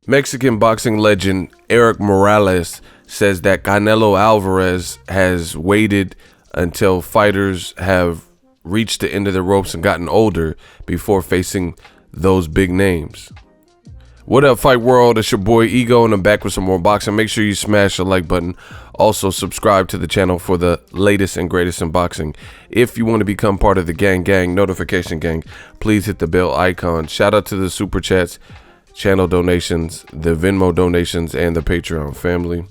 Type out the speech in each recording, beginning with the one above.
Mexican boxing legend Erik Morales says that Canelo Alvarez has waited until fighters have reached the end of their ropes and gotten older before facing those big names. What up, Fight World? It's your boy Ego, and I'm back with some more boxing. Make sure you smash the like button. Also, subscribe to the channel for the latest and greatest in boxing. If you want to become part of the gang, notification gang, please hit the bell icon. Shout out to the super chats, channel donations, the Venmo donations, and the Patreon family.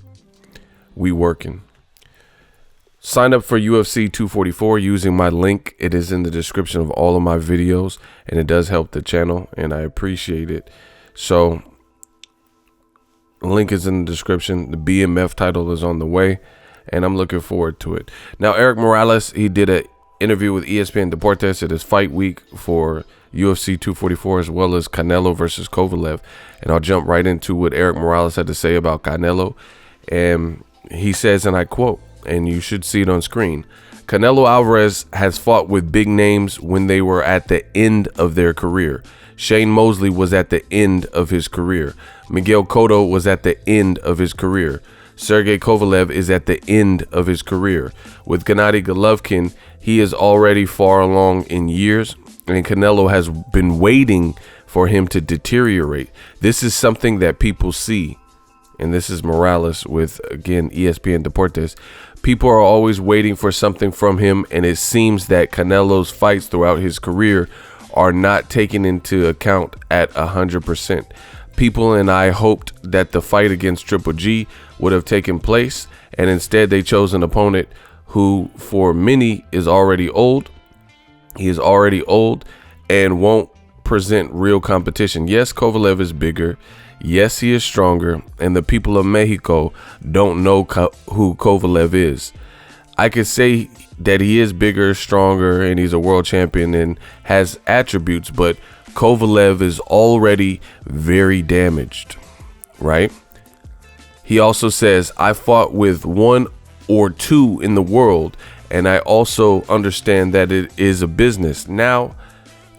We working. Sign up for UFC 244 using my link. It is in the description of all of my videos, and it does help the channel, and I appreciate it. So, the link is in the description. The BMF title is on the way, and I'm looking forward to it. Now, Erik Morales, he did an interview with ESPN Deportes. It is fight week for UFC 244 as well as Canelo versus Kovalev. And I'll jump right into what Erik Morales had to say about Canelo. And he says, and I quote, and you should see it on screen, Canelo Alvarez has fought with big names when they were at the end of their career. Shane Mosley was at the end of his career. Miguel Cotto was at the end of his career. Sergey Kovalev is at the end of his career. With Gennady Golovkin, he is already far along in years, and Canelo has been waiting for him to deteriorate. This is something that people see, and this is Morales with, again, ESPN Deportes. People are always waiting for something from him, and it seems that Canelo's fights throughout his career are not taken into account at 100%. People and I hoped that the fight against Triple G would have taken place, and instead they chose an opponent who, for many, is already old. He is already old and won't present real competition. Yes, Kovalev is bigger. Yes, he is stronger, and the people of Mexico don't know who Kovalev is. I could say that he is bigger, stronger, and he's a world champion and has attributes, but Kovalev is already very damaged, right? He also says, I fought with one or two in the world, and I also understand that it is a business. Now,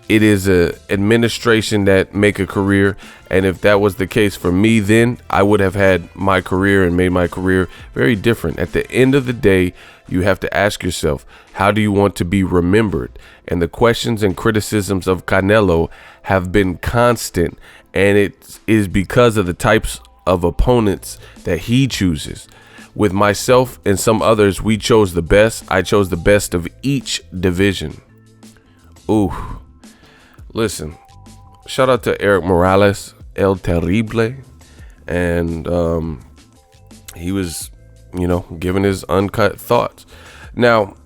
it is a administration that make a career, and if that was the case for me, then I would have had my career and made my career very different. At the end of the day, you have to ask yourself, how do you want to be remembered? And the questions and criticisms of Canelo have been constant, and it is because of the types of opponents that he chooses. With myself and some others, we chose the best. I chose the best of each division. Ooh. Listen, shout out to Erik Morales, El Terrible, and he was, giving his uncut thoughts. Now,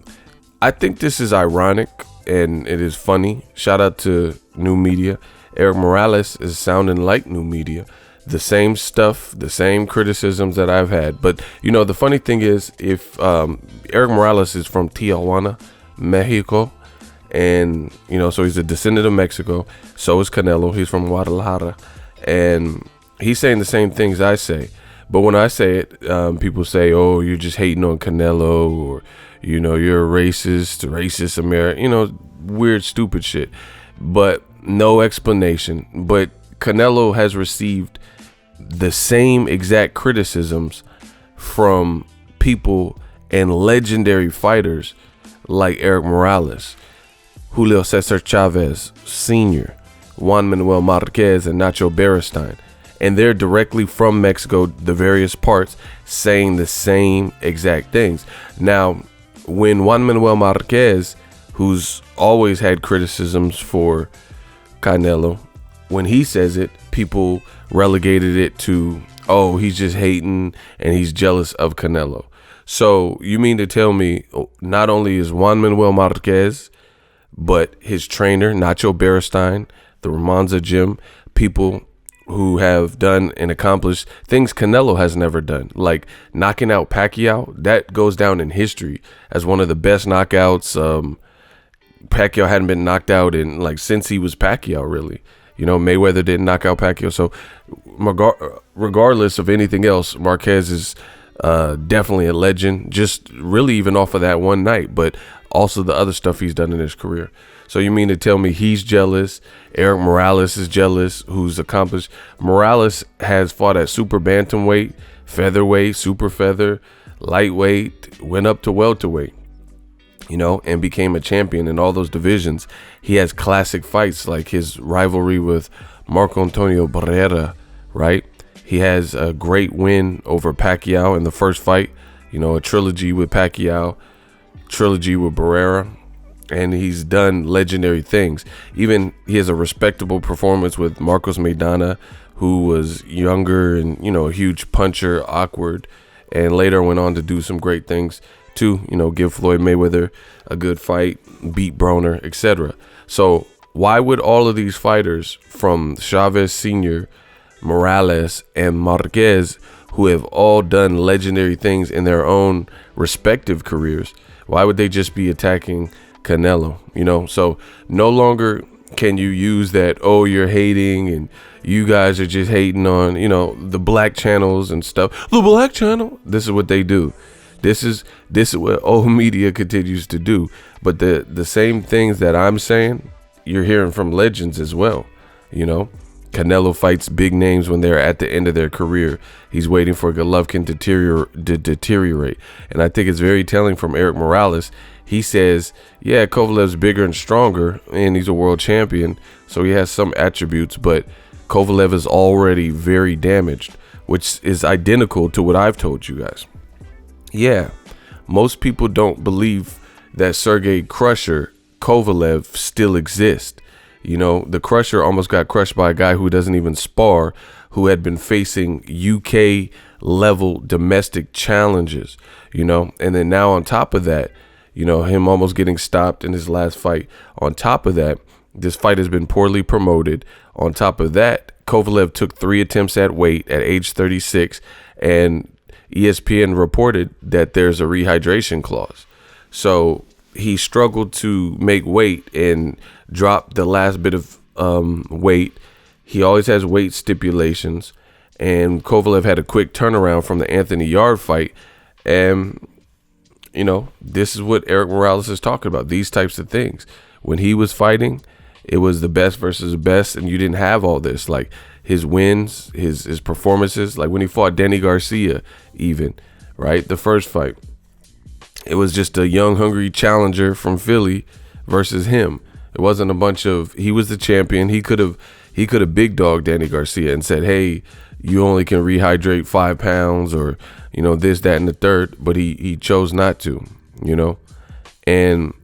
I think this is ironic and it is funny. Shout out to New Media. Erik Morales is sounding like New Media. The same stuff, the same criticisms that I've had. But, the funny thing is, if Erik Morales is from Tijuana, Mexico, and, so he's a descendant of Mexico. So is Canelo. He's from Guadalajara. And he's saying the same things I say. But when I say it, people say, oh, you're just hating on Canelo, or, you're a racist American, weird, stupid shit. But no explanation. But Canelo has received the same exact criticisms from people and legendary fighters like Erik Morales, Julio Cesar Chavez Sr., Juan Manuel Marquez, and Nacho Beristain. And they're directly from Mexico, the various parts, saying the same exact things. Now, when Juan Manuel Marquez, who's always had criticisms for Canelo, when he says it, people relegated it to, oh, he's just hating and he's jealous of Canelo. So you mean to tell me not only is Juan Manuel Marquez, but his trainer, Nacho Beristain, the Ramonza Gym, people who have done and accomplished things Canelo has never done, like knocking out Pacquiao, that goes down in history as one of the best knockouts. Pacquiao hadn't been knocked out in since he was Pacquiao, really. Mayweather didn't knock out Pacquiao. So regardless of anything else, Marquez is Definitely a legend, just really even off of that one night, but also the other stuff he's done in his career. So you mean to tell me he's jealous? Erik Morales is jealous, who's accomplished. Morales has fought at super bantamweight, featherweight, super feather, lightweight, went up to welterweight, and became a champion in all those divisions. He has classic fights like his rivalry with Marco Antonio Barrera, right? He has a great win over Pacquiao in the first fight, a trilogy with Pacquiao, trilogy with Barrera, and he's done legendary things. Even he has a respectable performance with Marcos Maidana, who was younger and, a huge puncher, awkward, and later went on to do some great things too, give Floyd Mayweather a good fight, beat Broner, etc. So why would all of these fighters from Chavez Sr., Morales, and Marquez, who have all done legendary things in their own respective careers, why would they just be attacking Canelo? So no longer can you use that, oh, you're hating and you guys are just hating on, the black channels and stuff. The black channel, this is what they do. This is what old media continues to do. But the same things that I'm saying, you're hearing from legends as well. Canelo fights big names when they're at the end of their career. He's waiting for Golovkin to deteriorate. And I think it's very telling from Erik Morales. He says, yeah, Kovalev's bigger and stronger, and he's a world champion, so he has some attributes, but Kovalev is already very damaged, which is identical to what I've told you guys. Yeah, most people don't believe that Sergey Crusher Kovalev still exists. The Crusher almost got crushed by a guy who doesn't even spar, who had been facing UK level domestic challenges, and then now on top of that, him almost getting stopped in his last fight. On top of that, this fight has been poorly promoted. On top of that, Kovalev took 3 attempts at weight at age 36, and ESPN reported that there's a rehydration clause. So he struggled to make weight and drop the last bit of weight. He always has weight stipulations, and Kovalev had a quick turnaround from the Anthony Yarde fight. And, this is what Erik Morales is talking about, these types of things. When he was fighting, it was the best versus the best, and you didn't have all this. Like his wins, his performances, like when he fought Danny Garcia even, right? The first fight. It was just a young, hungry challenger from Philly versus him. It wasn't a bunch of, he was the champion. He could have big dogged Danny Garcia and said, hey, you only can rehydrate 5 pounds or, this, that, and the third. But he chose not to, And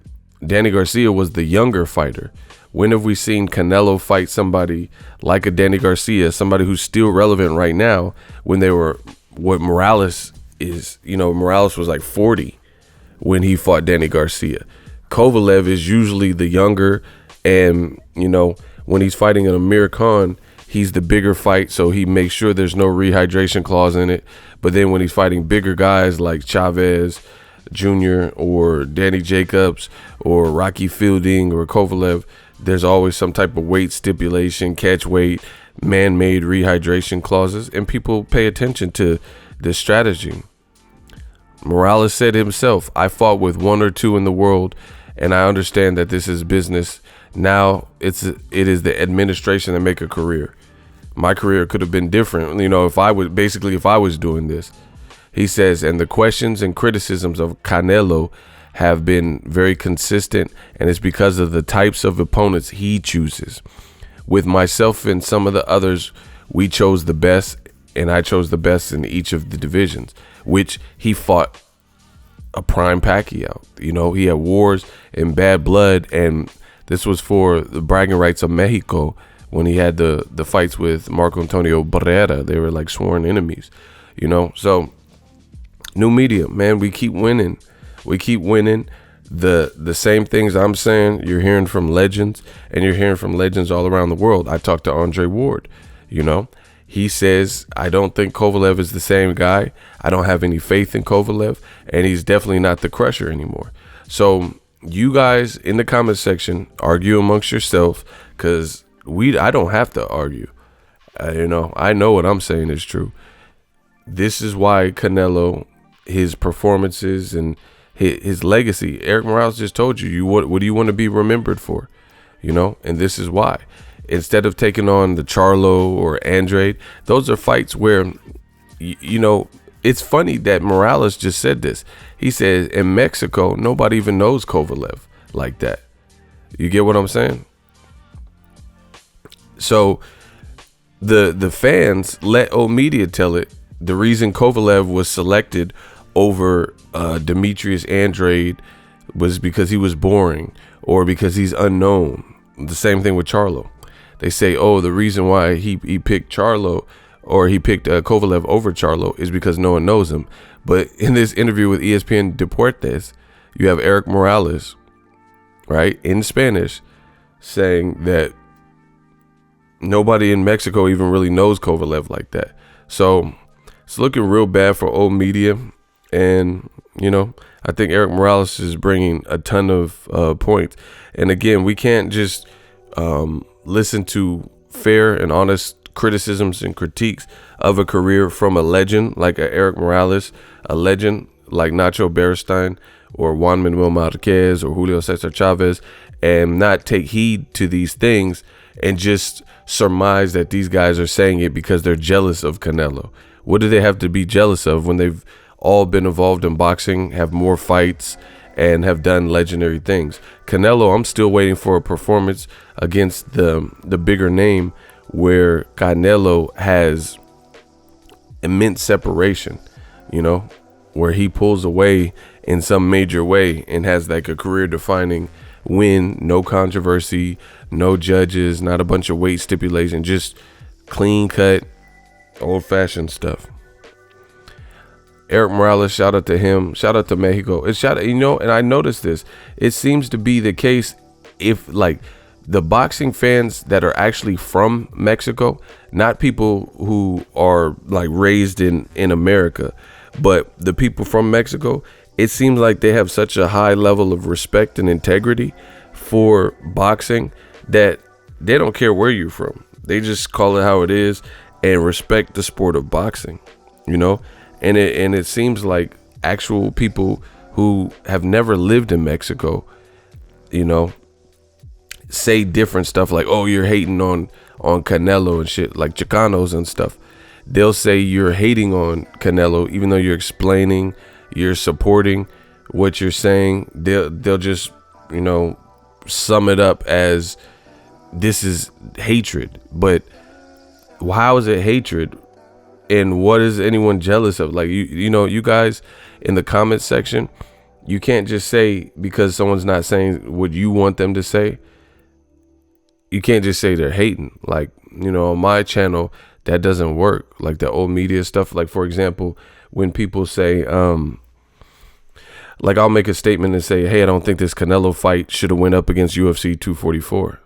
Danny Garcia was the younger fighter. When have we seen Canelo fight somebody like a Danny Garcia, somebody who's still relevant right now, when they were what Morales is? Morales was like 40 when he fought Danny Garcia. Kovalev is usually the younger, and when he's fighting an Amir Khan, he's the bigger fight, so he makes sure there's no rehydration clause in it. But then when he's fighting bigger guys like Chavez Jr. or Danny Jacobs or Rocky Fielding or Kovalev, there's always some type of weight stipulation, catch weight, man-made rehydration clauses, and people pay attention to this strategy. Morales said himself, I fought with 1 or 2 in the world, and I understand that this is business. Now it is the administration that make a career. My career could have been different, if I was doing this. He says, and the questions and criticisms of Canelo have been very consistent, and it's because of the types of opponents he chooses. With myself and some of the others, we chose the best, and I chose the best in each of the divisions, which he fought a prime Pacquiao. He had wars and bad blood, and this was for the bragging rights of Mexico when he had the fights with Marco Antonio Barrera. They were like sworn enemies, So new media, man, we keep winning. We keep winning. The same things I'm saying, you're hearing from legends, and you're hearing from legends all around the world. I talked to Andre Ward, He says, I don't think Kovalev is the same guy. I don't have any faith in Kovalev, and he's definitely not the Crusher anymore. So you guys in the comment section, argue amongst yourself, because I don't have to argue. I know what I'm saying is true. this is why Canelo, his performances and his legacy. Erik Morales just told you, what do you want to be remembered for? You know, and this is why. Instead of taking on the Charlo or Andrade, those are fights where, you know, it's funny that Morales just said this. He says in Mexico, nobody even knows Kovalev like that. You get what I'm saying? So the fans let old media tell it. The reason Kovalev was selected over Demetrius Andrade was because he was boring or because he's unknown. The same thing with Charlo. They say, oh, the reason why he picked Charlo or he picked Kovalev over Charlo is because no one knows him. But in this interview with ESPN Deportes, you have Erik Morales, right, in Spanish, saying that nobody in Mexico even really knows Kovalev like that. So it's looking real bad for old media. And, you know, I think Erik Morales is bringing a ton of points. And again, we can't just listen to fair and honest criticisms and critiques of a career from a legend like Erik Morales, a legend like Nacho Beristain or Juan Manuel Marquez or Julio Cesar Chavez, and not take heed to these things and just surmise that these guys are saying it because they're jealous of Canelo. What do they have to be jealous of when they've all been involved in boxing, have more fights, and have done legendary things? Canelo, I'm still waiting for a performance against the bigger name where Canelo has immense separation, you know, where he pulls away in some major way and has like a career-defining win, no controversy, no judges, not a bunch of weight stipulation, just clean-cut, old-fashioned stuff. Erik Morales, shout out to him. Shout out to Mexico. It's you know, and I noticed this. It seems to be the case if like the boxing fans that are actually from Mexico, not people who are like raised in America, but the people from Mexico, it seems like they have such a high level of respect and integrity for boxing that they don't care where you're from. They just call it how it is and respect the sport of boxing, you know? And it seems like actual people who have never lived in Mexico, you know, say different stuff like, oh, you're hating on Canelo and shit, like Chicanos and stuff. They'll say you're hating on Canelo, even though you're explaining, you're supporting what you're saying. They'll just, you know, sum it up as this is hatred. But how is it hatred? And what is anyone jealous of? Like, you know, you guys in the comments section, you can't just say because someone's not saying what you want them to say. You can't just say they're hating. Like, you know, on my channel, that doesn't work. Like the old media stuff. Like, for example, when people say, like I'll make a statement and say, hey, I don't think this Canelo fight should have went up against UFC 244.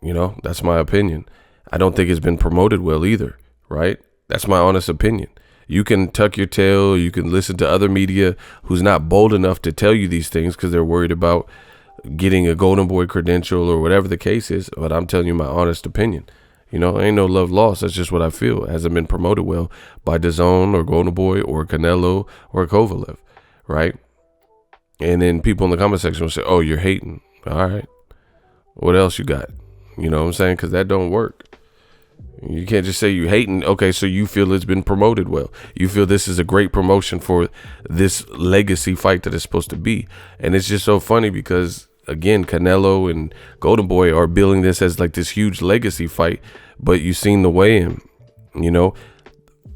You know, that's my opinion. I don't think it's been promoted well either, right? That's my honest opinion. You can tuck your tail. You can listen to other media who's not bold enough to tell you these things because they're worried about getting a golden boy credential or whatever the case is. But I'm telling you my honest opinion. You know, ain't no love lost. That's just what I feel. It hasn't been promoted well by DAZN or Golden Boy or Canelo or Kovalev, right? And then people in the comment section will say, oh, you're hating. All right. What else you got? You know what I'm saying? Because that don't work. You can't just say you hating. Okay, so you feel it's been promoted well. You feel this is a great promotion for this legacy fight that it's supposed to be. And it's just so funny because, again, Canelo and Golden Boy are billing this as like this huge legacy fight. But you've seen the weigh-in, you know,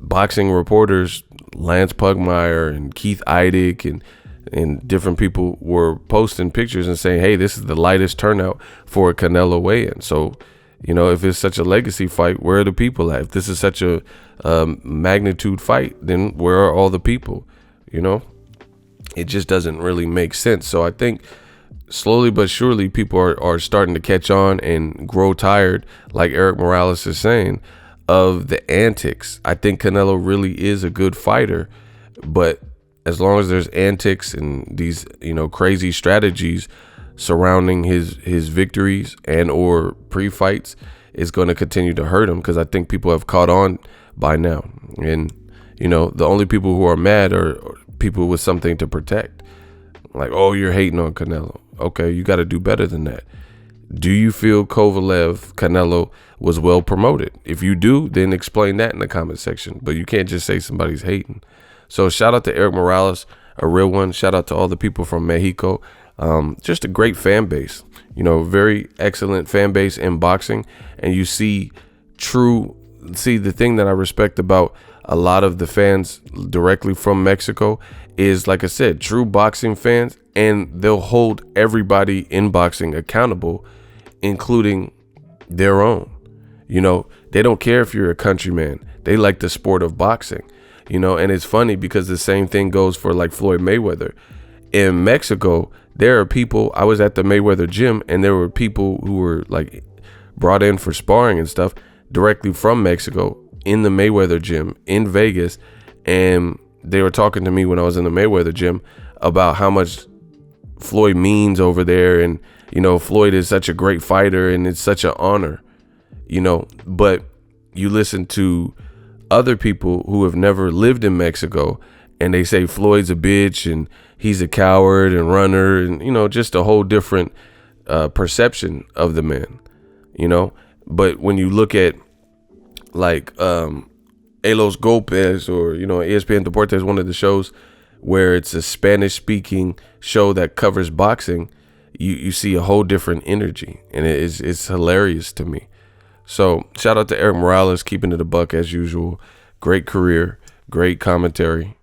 boxing reporters, Lance Pugmire and Keith Eidig and different people were posting pictures and saying, hey, this is the lightest turnout for a Canelo weigh-in. So, you know, if it's such a legacy fight, where are the people at? If this is such a magnitude fight, then where are all the people? You know, it just doesn't really make sense. So I think slowly but surely people are starting to catch on and grow tired, like Erik Morales is saying, of the antics. I think Canelo really is a good fighter, but as long as there's antics and these, you know, crazy strategies surrounding his victories and or pre-fights, is going to continue to hurt him, because I think people have caught on by now. And You know, the only people who are mad are people with something to protect. Like, oh, you're hating on Canelo. Okay, you got to do better than that. Do you feel Kovalev, Canelo was well promoted? If you do, then explain that in the comment section. But you can't just say somebody's hating. So shout out to Erik Morales, a real one. Shout out to all the people from Mexico. Just a great fan base. You know, very excellent fan base in boxing. And you see the thing that I respect about a lot of the fans directly from Mexico is, like I said, true boxing fans, and they'll hold everybody in boxing accountable, including their own. You know, they don't care if you're a countryman. They like the sport of boxing, you know, and it's funny because the same thing goes for like Floyd Mayweather. In Mexico, there are people, I was at the Mayweather gym, and there were people who were like brought in for sparring and stuff directly from Mexico in the Mayweather gym in Vegas, and they were talking to me when I was in the Mayweather gym about how much Floyd means over there, and you know, Floyd is such a great fighter and it's such an honor, you know. But you listen to other people who have never lived in Mexico, and they say Floyd's a bitch and he's a coward and runner, and you know, just a whole different perception of the man, you know. But when you look at like Los Golpes, or you know, ESPN Deportes, one of the shows where it's a Spanish speaking show that covers boxing, you see a whole different energy, and it's hilarious to me. So shout out to Erik Morales, keeping it a buck as usual. Great career, great commentary.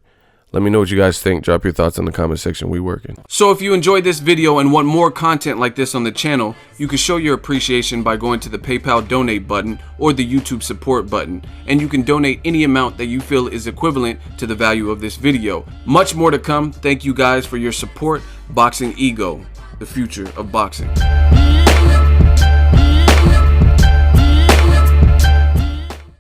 Let me know what you guys think. Drop your thoughts in the comment section. We working. So if you enjoyed this video and want more content like this on the channel, you can show your appreciation by going to the PayPal donate button or the YouTube support button, and you can donate any amount that you feel is equivalent to the value of this video. Much more to come. Thank you guys for your support. Boxing Ego, the future of boxing.